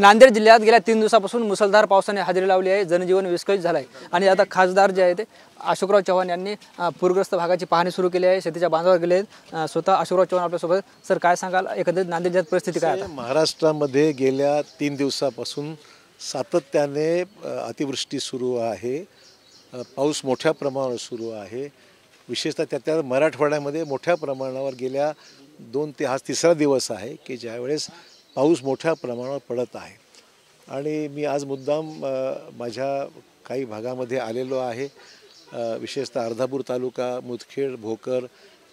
नांदेड जिल्ह्यात गेल्या 3 दिवसापासून मुसळधार पावसाने हजेरी लावली आहे। जनजीवन विस्कळीत झालं आहे आणि आता खासदार जे आहे ते अशोकराव चव्हाण यांनी पूरग्रस्त भागाची पाहणी सुरू केली आहे। शेतीच्या बांधावर गेले आहेत। स्वतः अशोकराव चव्हाण आपल्यासोबत। सर, काय सांगाल, एकंदरीत नांदेड जिल्ह्यात परिस्थिती काय आहे? महाराष्ट्रामध्ये गेल्या 3 दिवसापासून सातत्याने अतिवृष्टी सुरू आहे। पाऊस मोठ्या प्रमाणावर सुरू आहे। विशेषतः त्या मराठवाड्यामध्ये मोठ्या प्रमाणावर गेल्या 2 ते हा तिसरा दिवस आहे की ज्यावेळेस पाऊस मोठ्या प्रमाणावर पडत आहे। आणि मी आज मुद्दाम माझ्या काही भागामध्ये आलेलो आहे। विशेषतः अर्धापूर तालुका, मुदखेड, भोकर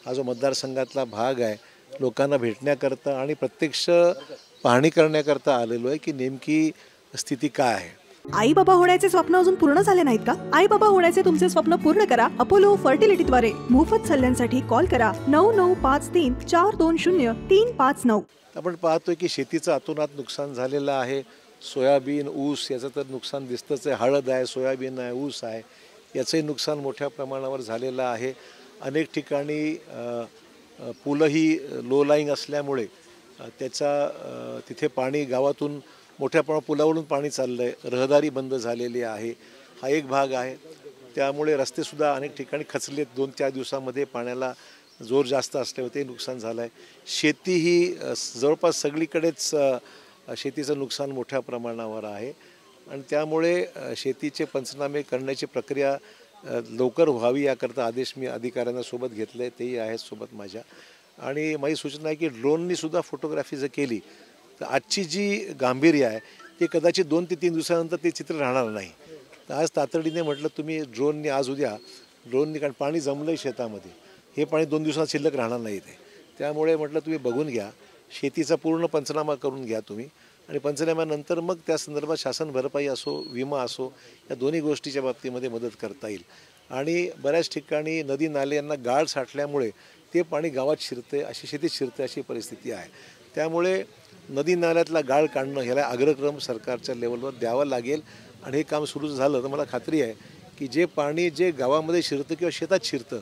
हा जो मतदारसंघातला भाग आहे, लोकांना भेटण्याकरता आणि प्रत्यक्ष पाहणी करण्याकरता आलेलो आहे की नेमकी स्थिती काय आहे। आई बाबा होण्याचे स्वप्न अजून पूर्ण झाले नाहीत का? आई बाबा होण्याचे तुमचे स्वप्न पूर्ण करा अपोलो फर्टिलिटीद्वारे। मोफत सल्ल्यांसाठी कॉल करा 9953420359। आपण पाहतोय की शेतीचं अतोनात नुकसान झालेलं आहे। सोयाबीन, ऊस याचं तर नुकसान दिसतंच आहे। हळद आहे, सोयाबीन आहे, ऊस आहे, याचंही नुकसान मोठ्या प्रमाणावर झालेलं आहे। अनेक ठिकाणी पुलंही लो लाईंग असल्यामुळे त्याचा तिथे पाणी गावातून मोठ्या प्रमाणात पुलावरून पाणी चाललं आहे। रहदारी बंद झालेली आहे, हा एक भाग आहे। त्यामुळे रस्तेसुद्धा अनेक ठिकाणी खचलेत। 2-4 दिवसामध्ये पाण्याला जोर जास्त असल्यामुळे ते नुकसान झालं आहे। शेती ही जवळपास सगळीकडेच शेतीचं नुकसान मोठ्या प्रमाणावर आहे आणि त्यामुळे शेतीचे पंचनामे करण्याची प्रक्रिया लवकर व्हावी याकरता आदेश मी अधिकाऱ्यांना सोबत घेतले, तेही आहेत सोबत माझ्या। आणि माझी सूचना आहे की ड्रोननीसुद्धा फोटोग्राफी जर केली तर आजची जी गांभीर्य आहे ते कदाचित 2 ते 3 दिवसानंतर ते चित्र राहणार नाही। तर आज तातडीने म्हटलं तुम्ही ड्रोननी आज उद्या ड्रोननी, कारण पाणी जमलं आहे शेतामध्ये, हे पाणी 2 दिवसात शिल्लक राहणार नाही ते। त्यामुळे म्हटलं तुम्ही बघून घ्या, शेतीचा पूर्ण पंचनामा करून घ्या तुम्ही आणि पंचनाम्यानंतर मग त्या संदर्भात शासन भरपाई असो, विमा असो, या दोन्ही गोष्टीच्या बाबतीमध्ये मदत करता येईल। आणि बऱ्याच ठिकाणी नदी नाले यांना गाळ साठल्यामुळे ते पाणी गावात शिरते, अशी शेतीत शिरते, अशी परिस्थिती आहे। त्यामुळे नदी नाल्यातला गाळ काढणं ह्याला अग्रक्रम सरकारच्या लेवलवर द्यावा लागेल आणि हे काम सुरू झालं तर मला खात्री आहे की जे पाणी जे गावामध्ये शिरतं किंवा शेतात शिरतं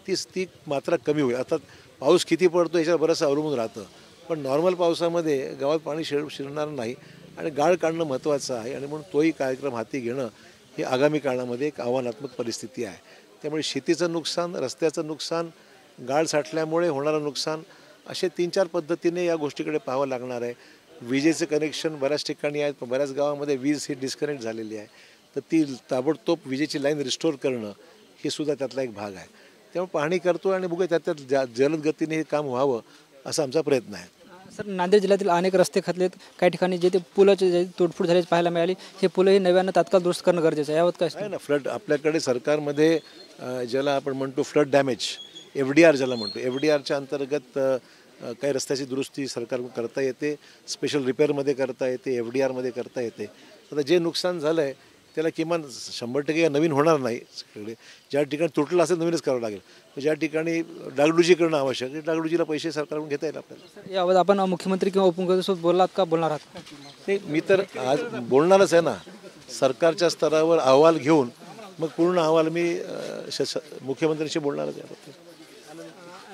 ती मात्रा कमी होईल। अर्थात पाऊस किती पडतो याच्यावर बरंचसं अवलंबून राहतं, पण नॉर्मल पावसामध्ये गावात पाणी शिरणार नाही आणि गाळ काढणं महत्त्वाचं आहे। आणि म्हणून तोही कार्यक्रम हाती घेणं ही आगामी काळामध्ये एक आव्हानात्मक परिस्थिती आहे। त्यामुळे शेतीचं नुकसान, रस्त्याचं नुकसान, गाळ साठल्यामुळे होणारं नुकसान, असे 3-4 पद्धतीने या गोष्टीकडे पाहावं लागणार आहे। विजेचं कनेक्शन बऱ्याच ठिकाणी आहेत, पण बऱ्याच गावामध्ये वीज ही डिस्कनेक्ट झालेली आहे, तर ती ताबडतोब विजेची लाईन रिस्टोर करणं हे सुद्धा त्यातला एक भाग आहे। त्यामुळे पाहणी करतो आणि बघूया त्यात जलद गतीने हे काम व्हावं असा आमचा प्रयत्न आहे। सर, नांदेड जिल्ह्यातील अनेक रस्ते खचलेत, काही ठिकाणी जे ते पुलाचे जे तोडफोड झाल्याचे पाहायला मिळाली, हे पुलंही नव्यानं तात्काळ दुरुस्त करणं गरजेचं आहे। यावर काय आहे ना, फ्लड आपल्याकडे सरकारमध्ये ज्याला आपण म्हणतो फ्लड डॅमेज, FDR ज्याला म्हणतो, FDRच्या अंतर्गत काही रस्त्याची दुरुस्ती सरकारकडून करता येते, स्पेशल रिपेअरमध्ये करता येते, FDRमध्ये करता येते। आता जे नुकसान झालं आहे त्याला किमान 100% नवीन होणार नाही, सगळे ज्या ठिकाणी तुटलं असेल नवीनच करावं लागेल। ज्या ठिकाणी डागडुजी करणं आवश्यक आहे, डागडुजीला पैसे सरकारकडून घेता येईल आपल्याला। याबाबत आपण मुख्यमंत्री किंवा उपमुख्यमंत्र्यांसोबत बोललात का, बोलणार आहात? नाही, मी तर आज बोलणारच आहे ना। सरकारच्या स्तरावर अहवाल घेऊन मग पूर्ण अहवाल मी मुख्यमंत्र्यांशी बोलणारच आहे।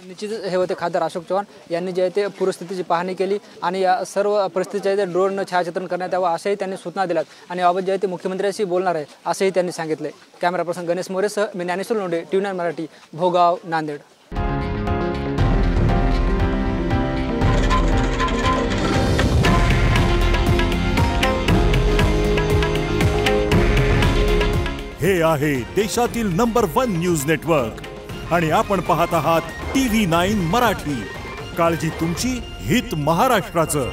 निश्चित हे होते खासदार अशोक चव्हाण यांनी जे आहे ते पूरस्थितीची पाहणी केली आणि या सर्व परिस्थितीचे आहे ते ड्रोननं छायाचित्रण करण्यात यावं अशाही त्यांनी सूचना दिल्यात आणि याबाबत जे आहे ते मुख्यमंत्र्यांशी बोलणार आहे असंही त्यांनी सांगितले। कॅमेरा पर्सन गणेश मोरेसह मी ज्ञानेश्वर लोंढे, TV9 मराठी, भोगाव, नांदेड। हे आहे देशातील नंबर 1 न्यूज नेटवर्क आणि आपण पाहत आहात TV9 मराठी। काळजी तुमची, हित महाराष्ट्राचं।